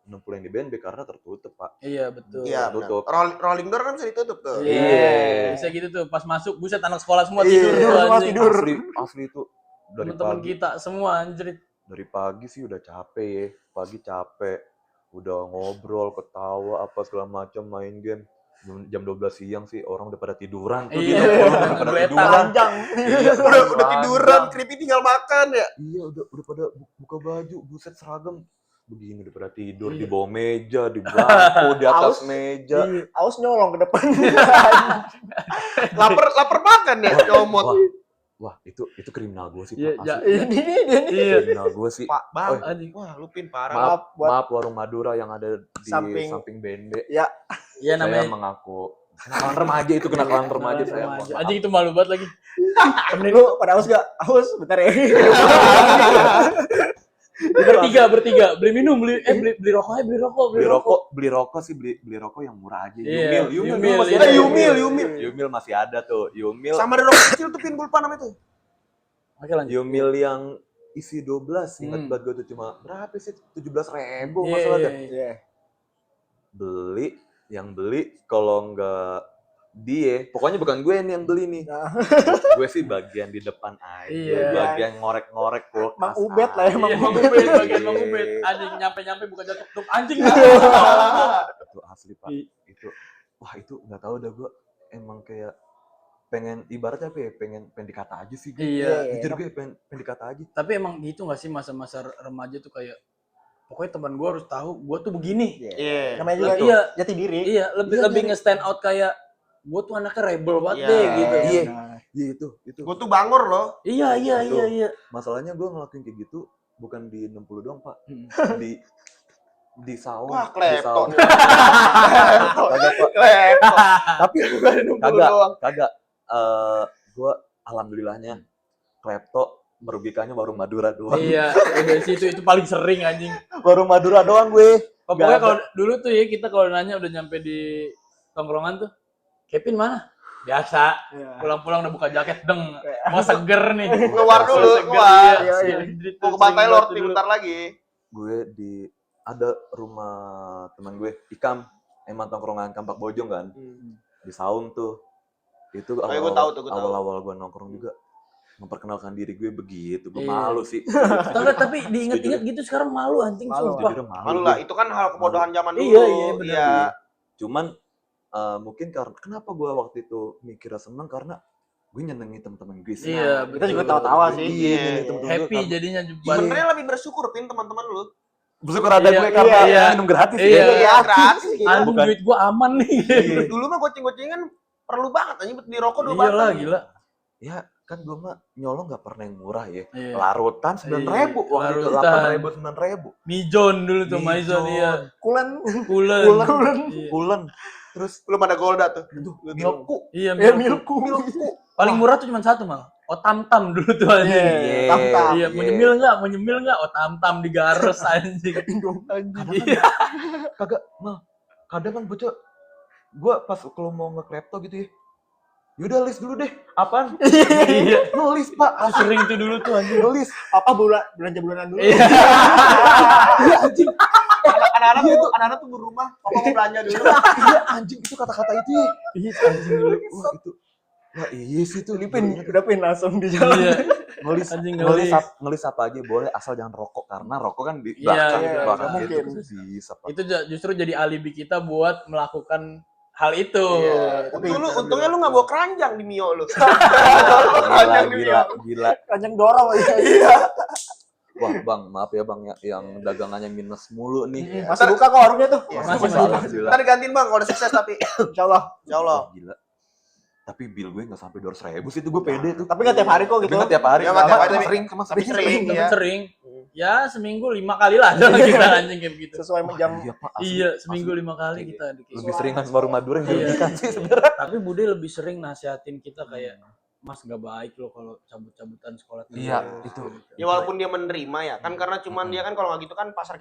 60 yang di BNB karena tertutup, Pak. Iya, betul. Iya, Tutup. benar. Rolling door kan bisa ditutup tuh. Iya. Bisa gitu tuh pas masuk buset anak sekolah semua Iya, tidur tuh, semua anjing. tidur. Asli itu dari Temen-temen pagi. kita semua anjir. Dari pagi sih udah capek ya. Pagi capek. Udah ngobrol, ketawa apa segala macam, main game. Jam 12 siang sih orang udah pada tiduran tuh. Iya, di 60 udah pada duetan. tiduran. Panjang. Iya, Udah tiduran, panjang. Creepy tinggal makan ya. Iya, udah pada buka baju, buset seragam. Begini udah pada tidur di Iya. bawah meja, di bangku, di atas Aus. meja. Aus nyolong ke depan. Lapar makan ya, nyomot. Wah, itu kriminal gue sih, Iya, Pak. ja, Asli. iya. Iya. Kriminal gue sih. Pak, Bang. Anjing. Wah, lu Pin parah. Maaf, buat- maaf warung Madura yang ada di Samping- samping BND. Iya Saya namanya. mengaku kenakalan remaja itu, kenakalan remaja saya. mohon maaf. Anjing itu malu banget lagi. Temenin Lu pada aus gak? Aus, bentar ya. bertiga beli minum beli rokok aja Beli rokok sih, beli rokok yang murah aja. Iya, Yumil Yumil, masih iya. ada. Yumil. Yumil masih ada tuh. Yumil. Sama ada rokok kecil tuh Pin, gue lupa namanya tuh. Oke lanjut. Yumil yang isi 12, ingat Hmm. banget gue tuh cuma berapa sih? 17.000 Iya, masalah iya, deh. iya. Beli kalau enggak dia, pokoknya bukan gue nih yang beli nih. Nah. Gue sih bagian di depan aja, Iya. bagian ngorek-ngorek kulkas. Mang Ubed lah ya, aja. Mang Iya, Mang Ubed. Ubed, bagian Mang Ubed. Anjing nyampe bukan jatuh anjing. Itu asli, Pak. Iya. Itu nggak tahu dah gue emang kayak pengen ibaratnya apa ya, pengen dikata aja sih gue. Iya. Jujur gue pengen dikata aja. Tapi emang gitu gak sih masa-masa remaja tuh kayak pokoknya teman gue harus tahu gue tuh begini. Iya. Namanya juga Iya. jati diri. Iya, lebih nge-stand out kayak gue tuh anaknya rebel banget Iya. deh gitu. Iya. Nah, Iya itu. Gue tuh bangor loh. Iya. Betul. Masalahnya gue ngelakuin kayak gitu bukan di 60 doang, Pak. Di sawah. Wah, di sawah. klepto. Kagak, Pak. Klepto. Tapi Bukan 60 doang. kagak. Gue alhamdulillahnya klepto merugikannya warung Madura doang. Iya, dari situ itu paling sering anjing. Warung Madura doang gue. Pokoknya Nggak kalau dulu tuh ya kita kalau nanya udah nyampe di tongkrongan tuh, Kevin mana? Biasa. Iya. Pulang-pulang udah buka jaket, deng. Mau seger nih. Keluar dulu, Mau seger, keluar. iya. Iya. Anjir, tuh Mau ke sering Pantai banget Lord tuh nih dulu. bentar lagi. Gue ada rumah teman gue, Ikam, emang tongkrongan Kampak Bojong kan, di Saung tuh. Itu Oh, iya, gue tahu tuh, gue tahu. awal-awal gue nongkrong juga memperkenalkan diri gue begitu, gue Iya. malu sih. Enggak, tapi diinget-inget gitu sekarang malu anjing, Malu. sumpah. Jujur Malu lah, itu kan hal kebodohan zaman dulu. Iya, iya, benar. Iya. Cuman mungkin karena kenapa gue waktu itu mikirnya seneng karena gue nyenengin teman-teman gue sih. Iya, Kita juga betul. tawa-tawa sih. Iya, Iya. nyenengin teman-teman gue Happy karena- jadinya Sebenarnya lebih bersyukur Pin teman-teman lu. bersyukur ada Iya, gue karena iya. minum gratis. Iya. Iya, gratis. Anjing Bukan. duit gua aman nih. Dulu mah goceng-gocengan perlu banget anjing buat beli rokok 2 Iya lah, batang. gila. Ya kan gue mah nyolong gak pernah yang murah ya. Iya. Larutan 9.000 waktu itu, Larutan. 8.000 9.000. Mijon dulu tuh, Mijon. Maison iya. Kulen. Kulen. Kulen. Iya. Pulen. Terus Belum ada Golda tuh. aduh, Lu milku. Iya, Ya milku. milku. Paling murah tuh cuma satu mal. Oh tam-tam dulu tuh anjing. Iya, tam-tam. Iya, mau nyemil enggak? Oh tam-tam digares anjing. Kadang Iya. kan kagak mal. Kadang kan bocah gua pas kalau mau nge-klepto gitu ya. Yaudah list dulu deh. Apaan? Iya. Ngelis, Pak. Itu sering tuh dulu tuh anjing. Ngelis. Apa belanja bulanan dulu? Iya. Iya anjing. Anak-anak tuh rumah, papa mau belanja dulu. Iya anjing itu kata-kata itu ya. Iya anjing dulu. Wah itu. Wah iya sih itu. Ini udah pin langsung di jalan. Iya. Ngelis, Anjing ngelis, ngelis. ngelis apa aja boleh asal jangan rokok karena rokok kan di Iya, belakang iya, di belakang nggak gitu. mungkin. Bisa Pak. Itu justru jadi alibi kita buat melakukan hal itu. Iya. Tapi Untungnya lu nggak bawa keranjang di Mio lu. Gila, gila, gila. Keranjang dorong aja. Iya. Wah bang, maaf ya bang ya, yang dagangannya minus mulu nih. Masih buka kok warungnya tuh. Masih. Alhamdulillah. Ntar digantiin bang kalau udah sukses tapi. Insyaallah. Insya Allah. Wah, gila. Tapi bill gue nggak sampai 200.000 sih itu gue pede tuh. Tapi nggak tiap hari kok Tapi gitu. nggak tiap hari. Ya, nggak tiap hari, Cuma tapi- sering, cuma Tapi sering Temen ya. sering. Ya seminggu 5 kali lah ada kita anjing kayak begitu. Sesuai Wah, jam. iya, Pak, asli. Iya, seminggu Asli. 5 kali Iya. kita ada kayak Lebih gitu. seringan warung Madura yang Iya. dirugikan sih sebenarnya. Tapi Bude lebih sering nasihatin kita kayak Mas gak baik loh kalau cabut-cabutan sekolah terus. Iya, itu. Ya walaupun dia menerima ya kan karena cuman dia kan kalau nggak gitu kan pasar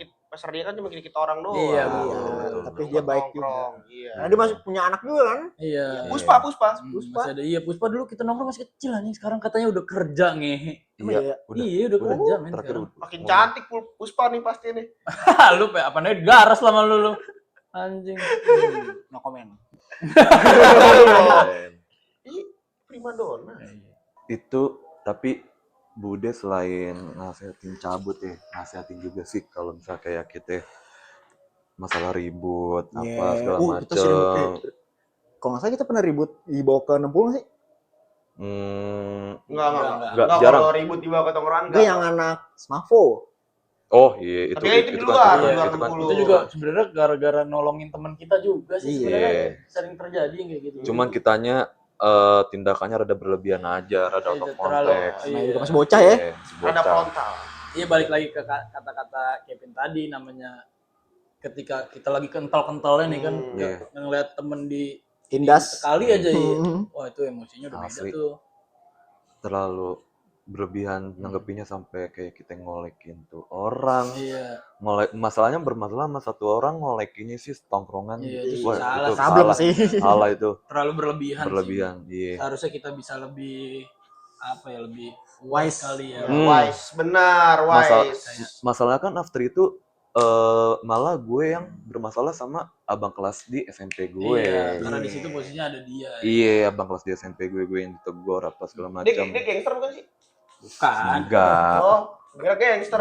dia kan cuma kita orang doang. Iya, betul. Tapi dia baik juga. Nongkrong, Iya. Nah, dia masih punya anak juga kan? Iya. Puspa. Masih ada iya Puspa dulu kita nongkrong masih kecil nih. Sekarang katanya udah kerja ngehe. Iya, udah. Iya udah kerja men Terakhir sekarang. udah. Makin cantik Puspa nih pasti nih. Lu apa nih garas lama lu. Anjing. No comment. Ih, prima donna. Itu tapi Bude selain nasihatin cabut ya, nasihatin juga sih kalau misalnya kayak kita masalah ribut apa segala Kita sering macam. kalau nggak salah kita pernah ribut dibawa ke 60 sih. Enggak, Nggak, jarang. Kalau ribut dibawa ke tongkrongan Enggak yang anak Smavo. Oh iya itu Tapi kan itu di luar, kan, di iya, luar itu kan. 60. Itu juga sebenarnya gara-gara nolongin teman kita juga sih Iya. sebenarnya sering terjadi yang kayak gitu. Cuman kitanya tindakannya rada berlebihan aja, rada out of Terlalu- context. iya. Nah, itu masih bocah ya. Iya, masih Ada bocah. frontal. Iya balik lagi ke kata-kata Kevin tadi namanya ketika kita lagi kental-kentalnya nih kan Iya. ngeliat temen di Tindas. sekali aja iya. Hmm. Wah itu emosinya udah beda Asli. tuh. Terlalu berlebihan nanggepinnya sampai kayak kita ngolekin tuh orang. Iya. Masalahnya bermasalah sama satu orang ngolekinnya sih tongkrongan. Iya, Wah, itu itu salah. Sableng salah. sih. Salah itu, Terlalu berlebihan. berlebihan. Sih. Iya. Seharusnya kita bisa lebih apa ya lebih Wise. kali ya. Hmm. Wise, benar, wise. Masalahnya kan after itu malah gue yang bermasalah sama abang kelas di SMP gue. Iya, karena di situ posisinya ada dia. Iya, abang kelas di SMP gue yang ditegur apa segala Dia, macam. dia gangster bukan sih? Bukan. Enggak. Oh, kira gangster.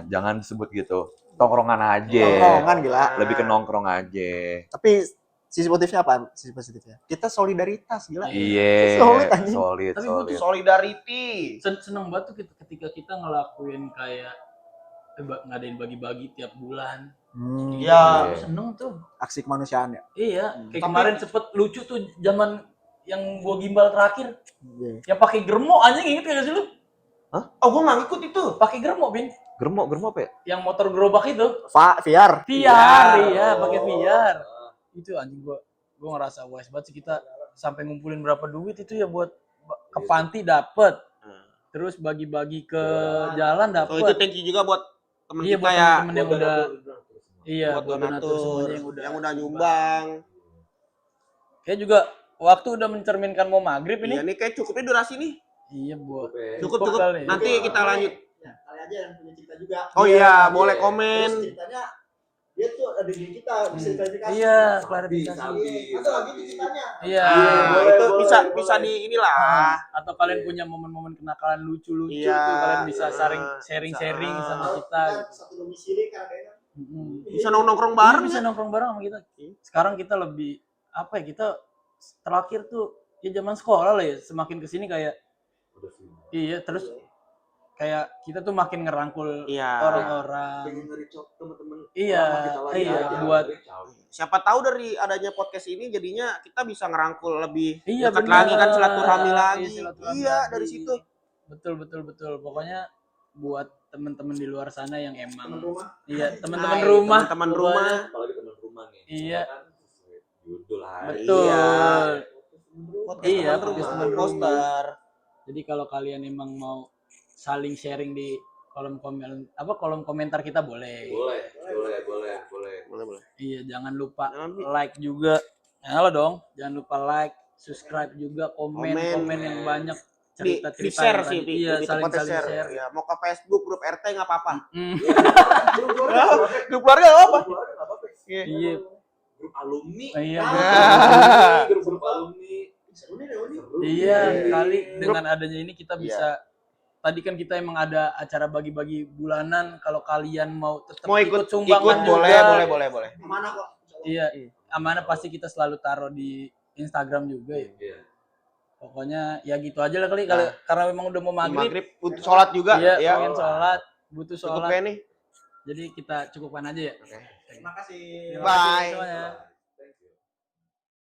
Jangan disebut gitu. Tongkrongan aja. Tongkrongan gila. Lebih ke nongkrong aja. Tapi sisi positifnya apa? Sisi positifnya. Kita solidaritas gila. Iya, Solid, anjing. solid, Tapi gue tuh solid. Solidarity. Seneng banget tuh ketika kita ngelakuin kayak ngadain bagi-bagi tiap bulan. Iya. Gue seneng tuh. Aksi kemanusiaan ya. Iya, kayak Tapi- kemarin sempet lucu tuh zaman yang gua gimbal terakhir, Iya. yang pakai germo anjing inget gak sih lu? Oh, gua nggak ngikut itu. Pakai germo, Bin. Germo apa ya? Yang motor gerobak itu. VR. VR, iya, pakai VR. Itu anjing gua ngerasa wise banget sih kita sampai ngumpulin berapa duit itu ya buat ke panti dapet. terus bagi-bagi ke jalan So itu dapat. thank you juga buat temen Iya kita buat ya, temen-temen yang udah buat buat donatur semuanya yang udah nyumbang. Kayak juga waktu udah mencerminkan mau maghrib ini. Iya nih kayak cukupnya durasi nih. Iya buat Cukup. kali. Nanti kita lanjut. Kali aja yang punya cerita juga. Oh iya, boleh komen. Terus ceritanya dia tuh ada di kita bisa klarifikasi. Iya, klarifikasi. Ada lagi tuh ceritanya. Iya. Nah, itu bisa di inilah. Atau kalian punya momen-momen kenakalan lucu-lucu Iya. tuh kalian bisa sharing-sharing Bisa. sama kita. Gitu. Satu domisili kan kayaknya. Bisa nongkrong Iya, bareng bisa ya. nongkrong bareng sama kita. Sekarang kita lebih apa ya? Kita terakhir tuh ya zaman sekolah lah ya. Semakin kesini kayak iya terus kayak kita tuh makin ngerangkul Iya. orang-orang. Pengen nge-reach temen-temen Iya, lama kita lagi iya, aja. buat Siapa tahu dari adanya podcast ini jadinya kita bisa ngerangkul lebih iya dekat bener. lagi kan, silaturahmi lagi. silaturahmi Iya, lagi. dari situ. Betul. Pokoknya buat temen-temen di luar sana yang emang Teman rumah. iya temen-temen Hai, rumah, teman-teman pokoknya. rumah. Apalagi teman rumah nih. Iya. Kan sesuai judul aja. Betul. Iya. Iya, Teman podcast rumah, teman rumah. poster. Jadi kalau kalian emang mau saling sharing di kolom komentar kita boleh. Boleh. Boleh. Iya, jangan lupa Jangan lupa. like juga. Halo dong, jangan lupa like, subscribe juga, komen Komen. yang banyak Di cerita-cerita. share yang sih, tadi. Iya, lebih saling tepatnya share. Ya, mau ke Facebook, grup RT nggak apa-apa. Hmm. Grup keluarga nggak apa-apa. Iya. Grup alumni. Iya, Grup alumni. Seru nih reuni. Iya, kali dengan adanya ini kita bisa Iya. tadi kan kita emang ada acara bagi-bagi bulanan kalau kalian mau tetap Mau ikut sumbangan boleh, juga. boleh. Mana kok? Iya, amanah pasti kita selalu taruh di Instagram juga ya. Iya. Pokoknya ya gitu aja lah kali kalau karena memang udah mau maghrib. Maghrib butuh sholat juga. Iya, ya. pengen sholat, butuh Cukup sholat. kayak nih. Jadi kita cukupkan aja ya. Oke. Terima kasih. Terima kasih Bye. semuanya.